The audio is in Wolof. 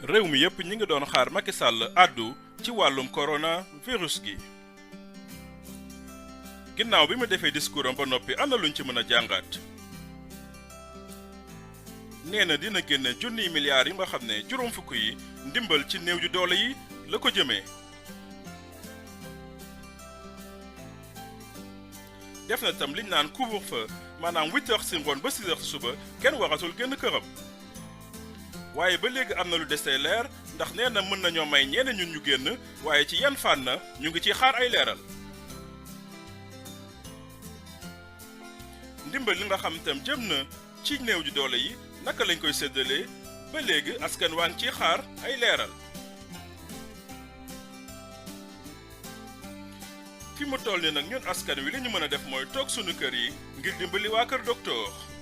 réew mi yépp ñi ngi doon xaar Macky Sall addu ci wàllum corona virus gi. ginnaaw bi mu defee discours am ba noppi ana luñ ci mën a jàngat. nee na dina génne junniy milliards yi nga xam ne juróom fukk yi ndimbal ci néew ju doole yi la ko jëmee. def na tam liñ naan couvre-feu maanaam 8 heures ci ngoon ba 6 heures ci suba kenn waratul génn këram. waaye ba léegi am na lu desee leer ndax nee na mën nañoo may ñeneen ñun ñu génn waaye ci yan fànn ñu ngi ciy xaar ay leeral. ndimbal li nga xam tam jëm na ci néew ju doole yi naka lañ koy séddalee ba léegi askan waa ngi ciy xaar ay leeral. fi mu toll ni nag ñun askan wi li ñu mën a def mooy toog sunu kër yi ngir dimbali waa kër docteur.